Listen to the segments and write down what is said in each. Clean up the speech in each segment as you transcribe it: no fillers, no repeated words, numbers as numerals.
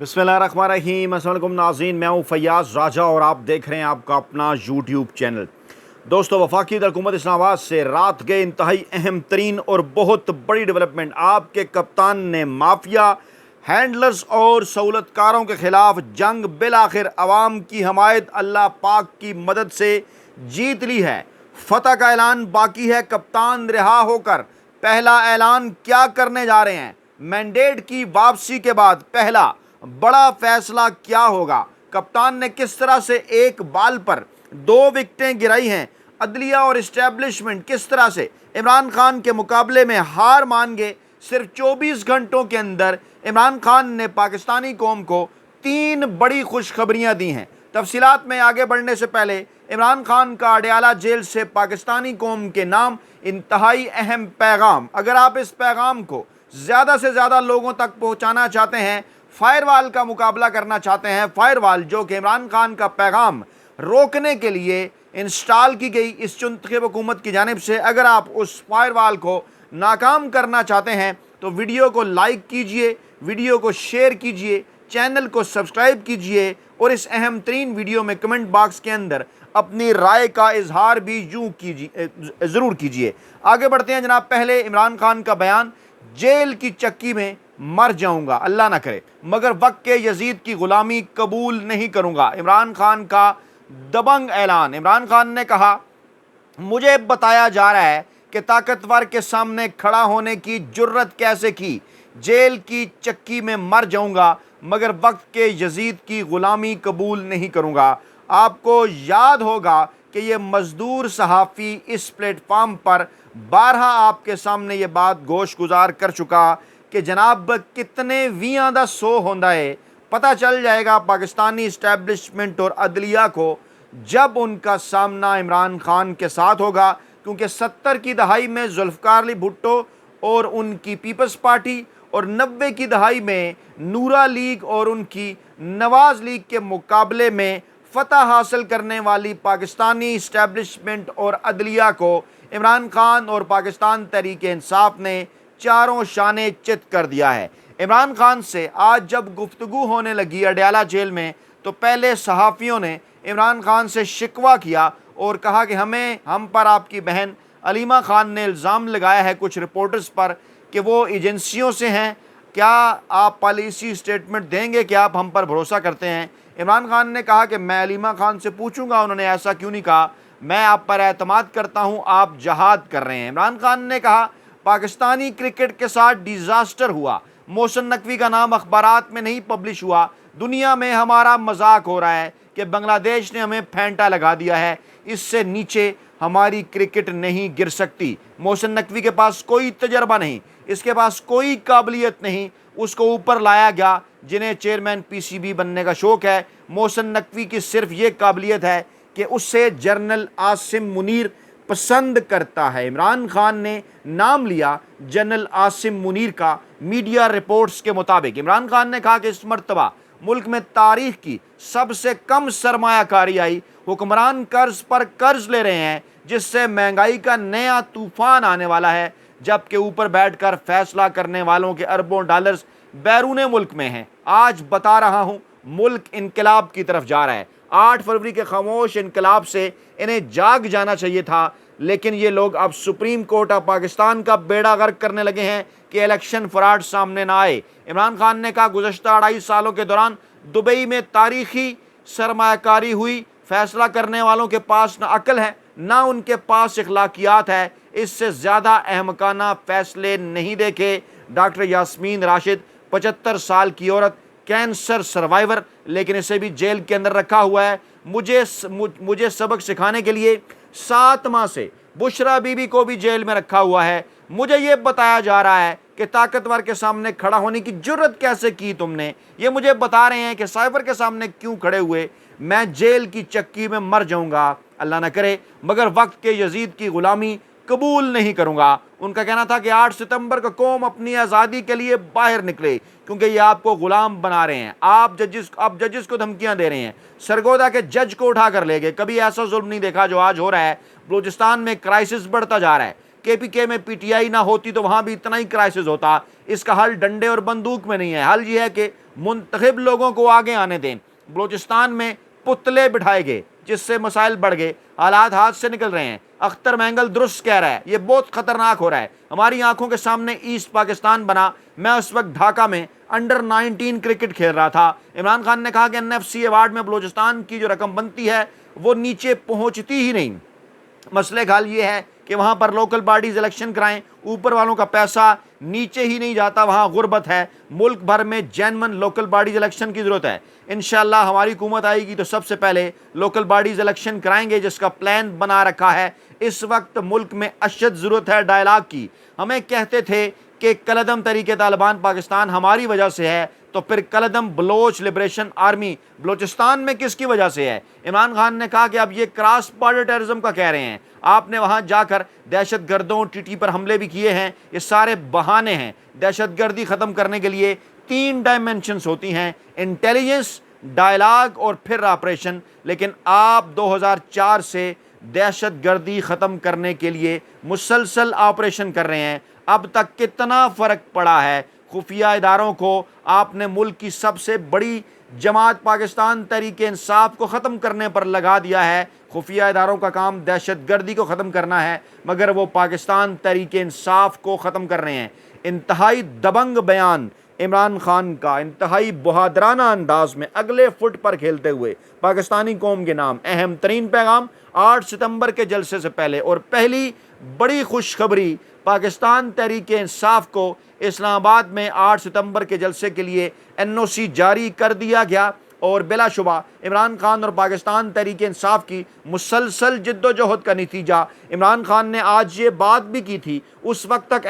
बिस्मिल्लाहिर्रहमानिर्रहीम। अस्सलाम वालेकुम नाज़रीन, मैं हूँ फैयाज़ राजा और आप देख रहे हैं आपका अपना यूट्यूब चैनल। दोस्तों, वफाकी हुकूमत इस्लामाबाद से रात के इंतहाई अहम तरीन और बहुत बड़ी डेवलपमेंट। आपके कप्तान ने माफिया हैंडलर्स और सहूलतकारों के खिलाफ जंग बिल आखिर अवाम की हमायत अल्लाह पाक की मदद से जीत ली है। फतह का ऐलान बाकी है। कप्तान रिहा होकर पहला ऐलान क्या करने जा रहे हैं? मैंडेट की वापसी के बाद पहला बड़ा फैसला क्या होगा? कप्तान ने किस तरह से एक बाल पर 2 विकेटें गिराई हैं? अदलिया और इस्टेब्लिशमेंट किस तरह से इमरान खान के मुकाबले में हार मान गए? सिर्फ 24 घंटों के अंदर इमरान खान ने पाकिस्तानी कौम को 3 बड़ी खुशखबरियां दी हैं। तफसीलात में आगे बढ़ने से पहले इमरान खान का अडयाला जेल से पाकिस्तानी कौम के नाम इंतहाई अहम पैगाम। अगर आप इस पैगाम को ज़्यादा से ज़्यादा लोगों तक पहुँचाना चाहते हैं, फायरवाल का मुकाबला करना चाहते हैं, फायरवाल जो कि इमरान खान का पैगाम रोकने के लिए इंस्टॉल की गई इस चुनखब हुकूमत की जानिब से, अगर आप उस फायरवाल को नाकाम करना चाहते हैं तो वीडियो को लाइक कीजिए, वीडियो को शेयर कीजिए, चैनल को सब्सक्राइब कीजिए और इस अहम तरीन वीडियो में कमेंट बॉक्स के अंदर अपनी राय का इजहार भी ज़रूर कीजिए। आगे बढ़ते हैं जनाब। पहले इमरान खान का बयान, जेल की चक्की में मर जाऊंगा, अल्लाह ना करे, मगर वक्त के यजीद की गुलामी कबूल नहीं करूंगा। इमरान खान का दबंग ऐलान। इमरान खान ने कहा, मुझे बताया जा रहा है कि ताकतवर के सामने खड़ा होने की जुर्रत कैसे की? जेल की चक्की में मर जाऊंगा मगर वक्त के यजीद की गुलामी कबूल नहीं करूंगा। आपको याद होगा कि ये मजदूर सहाफ़ी इस प्लेटफार्म पर बारहा आपके सामने ये बात गोश गुजार कर चुका कि जनाब कितने वियां दा सो होंदा है। पता चल जाएगा पाकिस्तानी इस्टेब्लिशमेंट और अदलिया को जब उनका सामना इमरान खान के साथ होगा, क्योंकि 70 की दहाई में जुल्फ़िकार अली भुट्टो और उनकी पीपल्स पार्टी और 90 की दहाई में नूरा लीग और उनकी नवाज़ लीग के मुकाबले में फतह हासिल करने वाली पाकिस्तानी इस्टेब्लिशमेंट और अदलिया को इमरान खान और पाकिस्तान तहरीक-ए-इंसाफ ने चारों शाने चित कर दिया है। इमरान खान से आज जब गुफ्तगू होने लगी अडयाला जेल में, तो पहले सहाफ़ियों ने इमरान खान से शिकवा किया और कहा कि हम पर आपकी बहन अलीमा खान ने इल्ज़ाम लगाया है कुछ रिपोर्टर्स पर कि वो एजेंसियों से हैं। क्या आप पॉलिसी स्टेटमेंट देंगे कि आप हम पर भरोसा करते हैं? इमरान खान ने कहा कि मैं अलीमा खान से पूछूंगा, उन्होंने ऐसा क्यों नहीं कहा, मैं आप पर एतमाद करता हूं, आप जहाद कर रहे हैं। इमरान खान ने कहा, पाकिस्तानी क्रिकेट के साथ डिज़ास्टर हुआ, मोहसिन नकवी का नाम अखबारात में नहीं पब्लिश हुआ, दुनिया में हमारा मजाक हो रहा है कि बांग्लादेश ने हमें फेंटा लगा दिया है, इससे नीचे हमारी क्रिकेट नहीं गिर सकती। मोहसिन नकवी के पास कोई तजर्बा नहीं, इसके पास कोई काबिलियत नहीं, उसको ऊपर लाया गया। जिन्हें चेयरमैन पीसीबी बनने का शौक़ है, मोहसिन नकवी की सिर्फ ये काबिलियत है कि उससे जनरल आसिम मुनीर पसंद करता है। इमरान खान ने नाम लिया जनरल आसिम मुनीर का। मीडिया रिपोर्ट्स के मुताबिक इमरान खान ने कहा कि इस मरतबा मुल्क में तारीख की सबसे कम सरमायाकारी आई, हुक्मरान कर्ज पर कर्ज ले रहे हैं, जिससे महंगाई का नया तूफान आने वाला है, जबकि ऊपर बैठकर फैसला करने वालों के अरबों डॉलर्स बैरून मुल्क में हैं। आज बता रहा हूं, मुल्क इनकलाब की तरफ जा रहा है। 8 फरवरी के खामोश इनकलाब से इन्हें जाग जाना चाहिए था, लेकिन ये लोग अब सुप्रीम कोर्ट ऑफ पाकिस्तान का बेड़ा गर्क करने लगे हैं कि इलेक्शन फ्रॉड सामने ना आए। इमरान खान ने कहा, गुज़श्ता 2.5 सालों के दौरान दुबई में तारीखी सरमायाकारी हुई, फैसला करने वालों के पास ना अकल है ना उनके पास इखलाकियात है, इससे ज़्यादा अहमकाना फैसले नहीं देखे। डॉक्टर यास्मीन राशिद 75 साल की औरत, कैंसर सर्वाइवर, लेकिन इसे भी जेल के अंदर रखा हुआ है। मुझे सबक सिखाने के लिए 7 माह से बुशरा बीबी को भी जेल में रखा हुआ है। मुझे ये बताया जा रहा है कि ताकतवर के सामने खड़ा होने की जुर्रत कैसे की तुमने? ये मुझे बता रहे हैं कि साइबर के सामने क्यों खड़े हुए? मैं जेल की चक्की में मर जाऊंगा, अल्लाह ना करे, मगर वक्त के यजीद की गुलामी कबूल नहीं करूंगा। उनका कहना था कि 8 सितंबर को कौम अपनी आज़ादी के लिए बाहर निकले, क्योंकि ये आपको गुलाम बना रहे हैं। आप जजेस को धमकियां दे रहे हैं, सरगोदा के जज को उठा कर ले गए। कभी ऐसा जुल्म नहीं देखा जो आज हो रहा है। बलूचिस्तान में क्राइसिस बढ़ता जा रहा है, KPK में PTI ना होती तो वहाँ भी इतना ही क्राइसिस होता। इसका हल डंडे और बंदूक में नहीं है, हल ये है कि मुंतखब लोगों को आगे आने दें। बलूचिस्तान में पुतले बिठाए गए जिससे मसाइल बढ़ गए, हालात हाथ से निकल रहे हैं। अख्तर मैंगल दुरुस्त कह रहा है, ये बहुत खतरनाक हो रहा है। हमारी आंखों के सामने ईस्ट पाकिस्तान बना। मैं उस वक्त ढाका में अंडर-19 क्रिकेट खेल रहा था। इमरान खान ने कहा कि NFC अवार्ड में बलूचिस्तान की जो रकम बनती है वो नीचे पहुंचती ही नहीं। मसले का हल ये है कि वहाँ पर लोकल बॉडीज़ इलेक्शन कराएं, ऊपर वालों का पैसा नीचे ही नहीं जाता, वहाँ गुर्बत है। मुल्क भर में जेन्युइन लोकल बॉडीज़ इलेक्शन की ज़रूरत है। इंशाअल्लाह हमारी हुकूमत आएगी तो सबसे पहले लोकल बॉडीज़ इलेक्शन कराएंगे, जिसका प्लान बना रखा है। इस वक्त मुल्क में अशद ज़रूरत है डायलाग की। हमें कहते थे कि कलदम तरीके तालिबान पाकिस्तान हमारी वजह से है, तो फिर कलदम बलोच लिबरेशन आर्मी बलोचिस्तान में किसकी वजह से है? इमरान खान ने कहा कि अब ये क्रॉस बॉर्डर टेररिज्म का कह रहे हैं। आपने वहां जाकर दहशत गर्दों TT पर हमले भी किए हैं। ये सारे बहाने हैं। दहशत गर्दी ख़त्म करने के लिए 3 डायमेंशंस होती हैं, इंटेलिजेंस, डायलाग और फिर ऑपरेशन। लेकिन आप 2004 से दहशत गर्दी ख़त्म करने के लिए मुसलसल ऑपरेशन कर रहे हैं। अब तक कितना फ़र्क पड़ा है? खुफिया इदारों को आपने मुल्क की सबसे बड़ी जमात पाकिस्तान तहरीक इंसाफ को ख़त्म करने पर लगा दिया है। खुफिया इदारों का काम दहशत गर्दी को ख़त्म करना है, मगर वो पाकिस्तान तहरीक इंसाफ को ख़त्म कर रहे हैं। इंतहाई दबंग बयान इमरान खान का, इंतहाई बहादराना अंदाज में अगले फुट पर खेलते हुए पाकिस्तानी कौम के नाम अहम तरीन पैगाम 8 सितंबर के जलसे से पहले। और पहली बड़ी खुशखबरी, पाकिस्तान तहरीक इंसाफ को इस्लामाबाद में 8 सितंबर के जलसे के लिए NOC जारी कर दिया गया। और बिलाशुबा इमरान खान और पाकिस्तान तहरीक इंसाफ की मुसलसल जिद्दोजहद का नतीजा। इमरान खान ने आज ये बात भी की थी, उस वक्त तक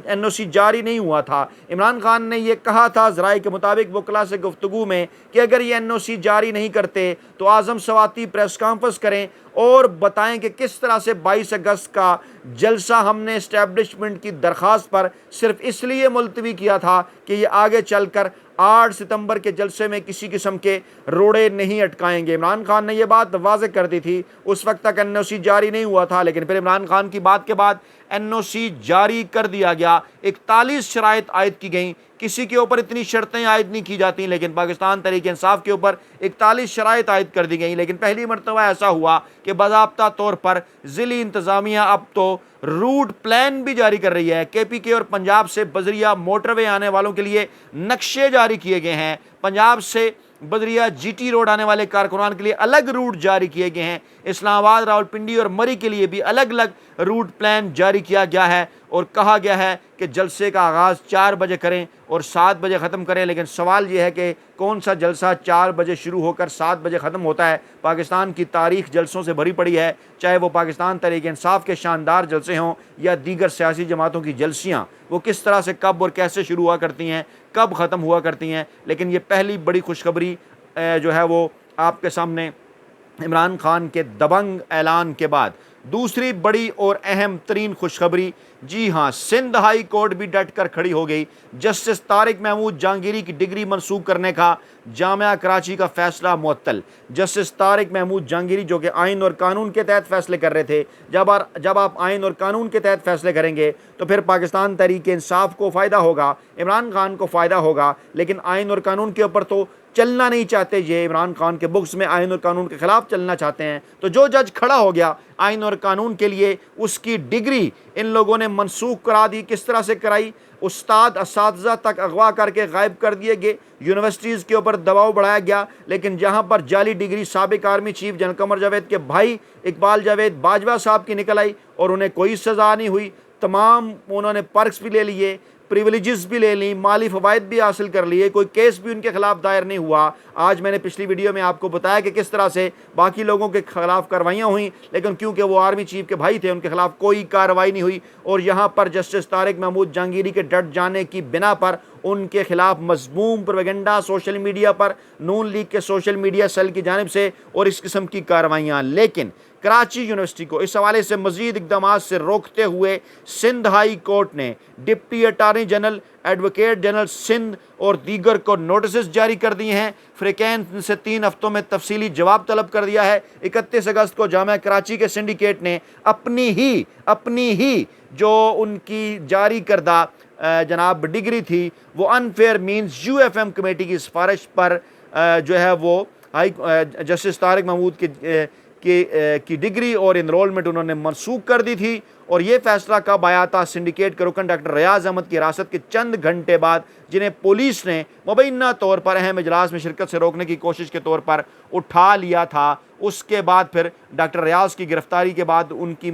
NOC जारी नहीं हुआ था। इमरान खान ने यह कहा था ज़राए के मुताबिक वकला से गुफ्तगू में कि अगर ये NOC जारी नहीं करते तो आज़म सवाती प्रेस कॉन्फ्रेंस करें और बताएं कि किस तरह से 22 अगस्त का जलसा हमने इस्टेब्लिशमेंट की दरख्वास्त पर सिर्फ इसलिए मुलतवी किया था कि ये आगे चलकर 8 सितंबर के जलसे में किसी किस्म के रोड़े नहीं अटकाएंगे। इमरान खान ने यह बात वाज़ेह कर दी थी। उस वक्त तक NOC जारी नहीं हुआ था, लेकिन फिर इमरान खान की बात के बाद NOC जारी कर दिया गया। 41 शराइत आयद की गई। किसी के ऊपर इतनी शर्तें आयद नहीं की जाती, लेकिन पाकिस्तान तहरीक इंसाफ के ऊपर 41 शराइत आयद कर दी गई। लेकिन पहली मरतबा ऐसा हुआ कि बाज़ाब्ता तौर पर ज़िली इंतज़ामिया अब तो रूट प्लान भी जारी कर रही है। KPK और पंजाब से बजरिया मोटरवे आने वालों के लिए नक्शे जारी किए गए हैं। पंजाब से बदरिया GT रोड आने वाले कारकुनान के लिए अलग रूट जारी किए गए हैं। इस्लामाबाद, रावलपिंडी और मरी के लिए भी अलग अलग रूट प्लान जारी किया गया है। और कहा गया है कि जलसे का आगाज़ 4 बजे करें और 7 बजे ख़त्म करें। लेकिन सवाल ये है कि कौन सा जलसा 4 बजे शुरू होकर 7 बजे ख़त्म होता है? पाकिस्तान की तारीख़ जलसों से भरी पड़ी है, चाहे वो पाकिस्तान तहरीक इंसाफ के शानदार जलसे हों या दीगर सियासी जमातों की जलसियाँ। वो किस तरह से कब और कैसे शुरू हुआ करती हैं, कब ख़त्म हुआ करती हैं। लेकिन ये पहली बड़ी खुशखबरी जो है वो आपके सामने इमरान खान के दबंग ऐलान के बाद। दूसरी बड़ी और अहम तरीन खुशखबरी, जी हाँ, सिंध हाई कोर्ट भी डट कर खड़ी हो गई। जस्टिस तारिक महमूद जहांगीरी की डिग्री मनसूख करने का जामिया कराची का फैसला मुअत्तल। जस्टिस तारिक महमूद जहांगीरी जो कि आइन और कानून के तहत फैसले कर रहे थे, जब आप आइन और कानून के तहत फैसले करेंगे तो फिर पाकिस्तान तहरीक इंसाफ को फ़ायदा होगा, इमरान खान को फ़ायदा होगा। लेकिन आइन और कानून के ऊपर तो चलना नहीं चाहते, ये इमरान खान के बुक्स में आइन और कानून के ख़िलाफ़ चलना चाहते हैं। तो जो जज खड़ा हो गया आइन और कानून के लिए, उसकी डिग्री इन लोगों ने मनसूख करा दी। किस तरह से कराई? उस्ताद असातिज़ा तक अगवा करके गायब कर दिए गए, यूनिवर्सिटीज़ के ऊपर दबाव बढ़ाया गया। लेकिन जहाँ पर जाली डिग्री साबिक army chief general Qamar Javed के भाई इकबाल जावेद बाजवा साहब की निकल आई और उन्हें कोई सज़ा नहीं हुई। तमाम उन्होंने पर्क्स भी ले लिए, प्रिविलेजेस भी ले ली, माली फ़वाइद भी हासिल कर लिए, कोई केस भी उनके खिलाफ दायर नहीं हुआ। आज मैंने पिछली वीडियो में आपको बताया कि किस तरह से बाकी लोगों के खिलाफ कार्रवाइयाँ हुई, लेकिन क्योंकि वो आर्मी चीफ के भाई थे उनके खिलाफ कोई कार्रवाई नहीं हुई। और यहाँ पर जस्टिस तारिक महमूद जहांगीरी के डट जाने की बिना पर उनके खिलाफ मज़मूम प्रोपेगेंडा सोशल मीडिया पर नून लीग के सोशल मीडिया सेल की जानिब से और इस किस्म की कार्रवाइयाँ। लेकिन कराची यूनिवर्सिटी को इस हवाले से मजीद इकदाम से रोकते हुए सिंध हाई कोर्ट ने deputy attorney general, advocate general Sindh और दीगर को नोटिस जारी कर दिए हैं। फ्रीकैन से 3 हफ्तों में तफसीली जवाब तलब कर दिया है। 31 अगस्त को जामिया कराची के सिंडिकेट ने अपनी ही जो उनकी जारी करदा जनाब डिग्री थी वो अनफेयर मीन्स यूएफएम कमेटी की सिफारिश पर जो है वो जस्टिस तारिक महमूद की डिग्री और इनरोलमेंट उन्होंने मनसूख कर दी थी। और ये फैसला कब आया था? सिंडिकेट के रुकन डॉक्टर रियाज अहमद की हिरासत के चंद घंटे बाद, जिन्हें पुलिस ने मुबैना तौर पर अहम इजलास में शिरकत से रोकने की कोशिश के तौर पर उठा लिया था। उसके बाद फिर डॉक्टर रियाज की गिरफ्तारी के बाद उनकी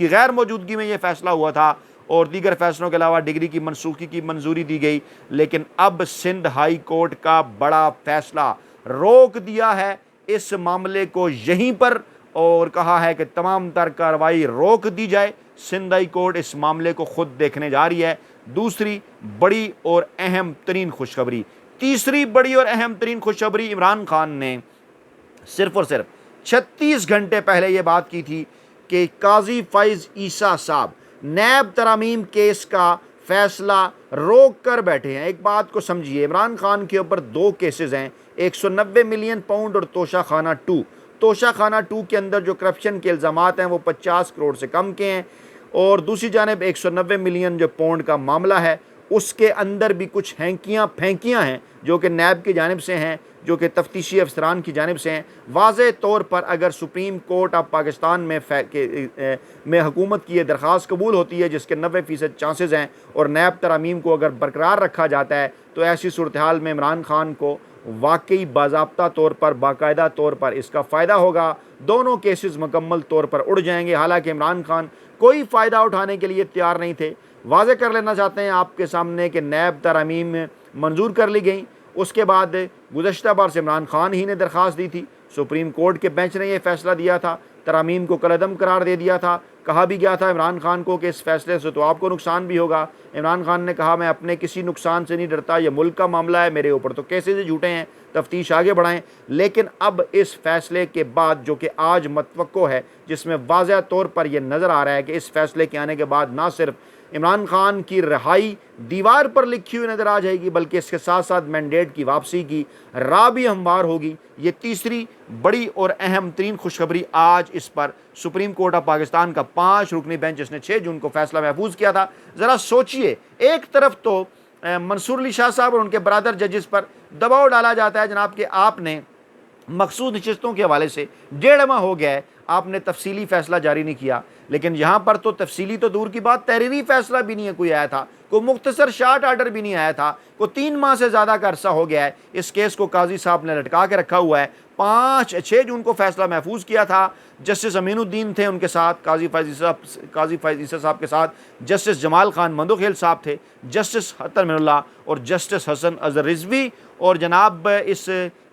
गैर मौजूदगी में ये फैसला हुआ था और दीगर फैसलों के अलावा डिग्री की मनसूखी की मंजूरी दी गई। लेकिन अब सिंध हाई कोर्ट का बड़ा फैसला रोक दिया है इस मामले को यहीं पर और कहा है कि तमाम तर कार्रवाई रोक दी जाए। सिंध हाई कोर्ट इस मामले को खुद देखने जा रही है। दूसरी बड़ी और अहम तरीन खुशखबरी, तीसरी बड़ी और अहम तरीन खुशखबरी, इमरान खान ने सिर्फ और सिर्फ 36 घंटे पहले ये बात की थी कि काजी फैज़ ईसा साहब नैब तरामीम केस का फैसला रोक कर बैठे हैं। एक बात को समझिए, इमरान खान के ऊपर 2 केसेस हैं, 190 मिलियन पाउंड और तोशाखाना 2। तोशाखाना 2 के अंदर जो करप्शन के इल्ज़ामात हैं वो 50 करोड़ से कम के हैं और दूसरी जानिब 190 मिलियन जो पाउंड का मामला है उसके अंदर भी कुछ फेंकियाँ हैं जो कि नैब की जानिब से हैं, जो कि तफ्तीशी अफसरान की जानिब से हैं। वाज़े तौर पर अगर सुप्रीम कोर्ट ऑफ पाकिस्तान में हुकूमत की ये दरख्वास्त कबूल होती है जिसके 90% चांसेस हैं और नैब तरामीम को अगर बरकरार रखा जाता है तो ऐसी सूरत हाल में इमरान खान को वाकई बाज़ाब्ता तौर पर, बाकायदा तौर पर इसका फ़ायदा होगा। दोनों केसेस मुकम्मल तौर पर उड़ जाएंगे। हालांकि इमरान खान कोई फ़ायदा उठाने के लिए तैयार नहीं थे। वाज़े कर लेना चाहते हैं आपके सामने कि नैब तरामीम मंजूर कर ली गई। उसके बाद गुज़श्ता बार से इमरान खान ही ने दरख्वास्त दी थी, सुप्रीम कोर्ट के बेंच ने यह फ़ैसला दिया था, तरामीम को कलअदम करार दे दिया था। कहा भी गया था इमरान खान को कि इस फैसले से तो आपको नुकसान भी होगा। इमरान खान ने कहा मैं अपने किसी नुकसान से नहीं डरता, यह मुल्क का मामला है, मेरे ऊपर तो कैसे से झूठे हैं, तफ्तीश आगे बढ़ाएं। लेकिन अब इस फैसले के बाद जो कि आज मतवक्को है, जिसमें वाज़ह तौर पर यह नज़र आ रहा है कि इस फैसले के आने के बाद ना सिर्फ इमरान खान की रिहाई दीवार पर लिखी हुई नज़र आ जाएगी बल्कि इसके साथ साथ मैंडेट की वापसी की राह भी हमवार होगी। ये तीसरी बड़ी और अहम तरीन खुशखबरी आज इस पर सुप्रीम कोर्ट ऑफ पाकिस्तान का 5 रुकनी बेंच जिसने 6 जून को फैसला महफूज किया था। ज़रा सोचिए, एक तरफ तो मंसूर अली शाह साहब और उनके बरादर जजेस पर दबाव डाला जाता है जनाब कि आपने मखसूद नशिस्तों के हवाले से 1.5 माह हो गया है, आपने तफसीली फ़ैसला जारी नहीं किया। लेकिन यहाँ पर तो तफसीली तो दूर की बात, तहरीरी फ़ैसला भी नहीं है कोई आया था, कोई मुख्तसर शार्ट आर्डर भी नहीं आया था, कोई 3 माह से ज़्यादा का अरसा हो गया है इस केस को काजी साहब ने लटका के रखा हुआ है। 6 जून को फैसला महफूज किया था। जस्टिस अमीनुद्दीन थे उनके साथ, काजी फैज़ ईसा साहब के साथ जस्टिस जमाल खान मंदोखेल साहब थे, जस्टिस अतर मिनुल्लाह और जस्टिस हसन अज़हर रिजवी। और जनाब इस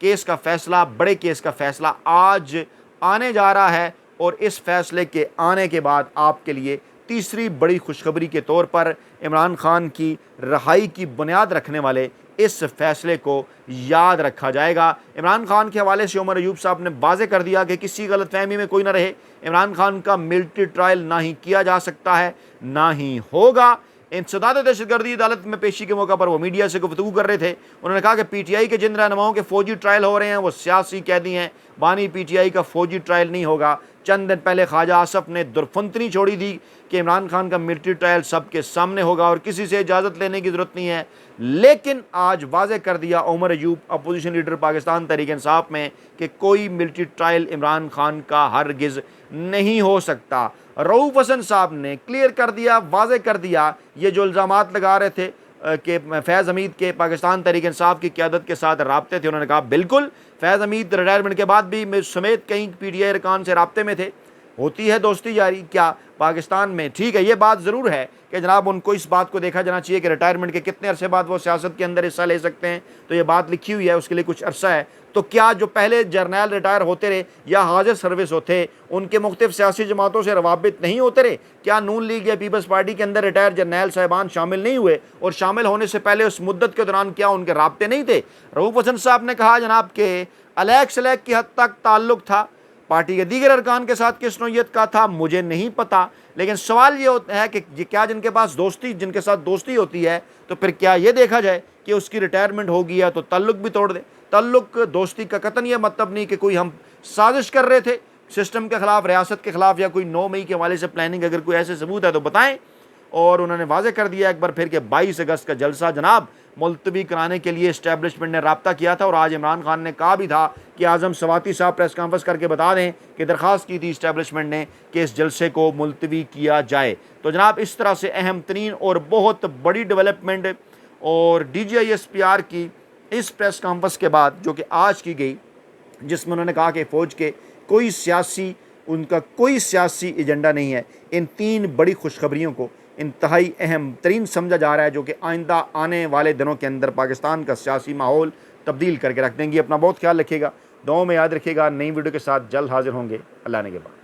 केस का फ़ैसला, बड़े केस का फ़ैसला आज आने जा रहा है और इस फैसले के आने के बाद आपके लिए तीसरी बड़ी खुशखबरी के तौर पर इमरान खान की रहाई की बुनियाद रखने वाले इस फैसले को याद रखा जाएगा। इमरान खान के हवाले से उमर अयूब साहब ने वाज़े कर दिया कि किसी गलतफहमी में कोई ना रहे, इमरान खान का मिलिट्री ट्रायल ना ही किया जा सकता है ना ही होगा। इंसदाद दहशतगर्दी अदालत में पेशी के मौका पर वो मीडिया से गुफ्तगू कर रहे थे। उन्होंने कहा कि पीटीआई के जिन रहनुमाओं के फ़ौजी ट्रायल हो रहे हैं वो सियासी कैदी हैं, बानी पीटीआई का फ़ौजी ट्रायल नहीं होगा। चंद दिन पहले ख्वाजा आसफ ने दुरफंतनी छोड़ी थी कि इमरान खान का मिलिट्री ट्रायल सबके सामने होगा और किसी से इजाज़त लेने की ज़रूरत नहीं है। लेकिन आज वाज़े कर दिया उमर अयूब, अपोजिशन लीडर पाकिस्तान तहरीक इंसाफ में, कि कोई मिलिट्री ट्रायल इमरान खान का हरगिज़ नहीं हो सकता। रऊफ़ हसन साहब ने क्लियर कर दिया, वाज़े कर दिया, ये जो इल्ज़ामात लगा रहे थे कि फैज़ हमीद के पाकिस्तान तहरीक इंसाफ की क़यादत के साथ राब्ते थे, उन्होंने कहा बिल्कुल फैज़ हमीद रिटायरमेंट के बाद भी मेरे समेत कई पीटीआई अरकान से राब्ते में थे। होती है दोस्ती जारी क्या पाकिस्तान में? ठीक है, ये बात ज़रूर है कि जनाब उनको इस बात को देखा जाना चाहिए कि रिटायरमेंट के कितने अरसे बाद वो सियासत के अंदर हिस्सा ले सकते हैं। तो ये बात लिखी हुई है, उसके लिए कुछ अरसा है। तो क्या जो पहले जर्नैल रिटायर होते रहे या हाजिर सर्विस होते, उनके मुख्तलिफ सियासी जमातों से रवाबित नहीं होते रहे? क्या नून लीग या पीपल्स पार्टी के अंदर रिटायर जर्नैल साहिबान शामिल नहीं हुए और शामिल होने से पहले उस मुद्दत के दौरान क्या उनके राब्ते नहीं थे? रऊफ़ हसन साहब ने कहा जनाब के अलैक सलैक की हद तक ताल्लुक़ था, पार्टी के दीगर अरकान के साथ किस नौयत का था मुझे नहीं पता, लेकिन सवाल ये है कि क्या जिनके साथ दोस्ती होती है तो फिर क्या ये देखा जाए कि उसकी रिटायरमेंट हो गई है तो ताल्लुक भी तोड़ दे। ताल्लुक दोस्ती का कतन ये मतलब नहीं कि कोई हम साजिश कर रहे थे सिस्टम के ख़िलाफ़, रियासत के ख़िलाफ़, या कोई 9 मई के हवाले से प्लानिंग, अगर कोई ऐसे सबूत है तो बताएं। और उन्होंने वाज़े कर दिया एक बार फिर कि 22 अगस्त का जलसा जनाब मुलतवी कराने के लिए इस्टेब्लिशमेंट ने रब्ता किया था। और आज इमरान खान ने कहा भी था कि आज़म सवाती साहब प्रेस कॉन्फ्रेंस करके बता दें कि दरख्वास्त की थी इस्टेब्लिशमेंट ने कि इस जलसे को मुलतवी किया जाए। तो जनाब इस तरह से अहम तरीन और बहुत बड़ी डेवलपमेंट और DGISPR की इस प्रेस कॉन्फ्रेंस के बाद जो कि आज की गई, जिसमें उन्होंने कहा कि फ़ौज के उनका कोई सियासी एजेंडा नहीं है। इन 3 बड़ी खुशखबरियों को इंतहाई अहम तरीन समझा जा रहा है, जो कि आइंदा आने वाले दिनों के अंदर पाकिस्तान का सियासी माहौल तब्दील करके रख देंगी। अपना बहुत ख्याल रखिएगा, दुआओं में याद रखिएगा। नई वीडियो के साथ जल्द हाजिर होंगे। अल्लाह ने के बाद।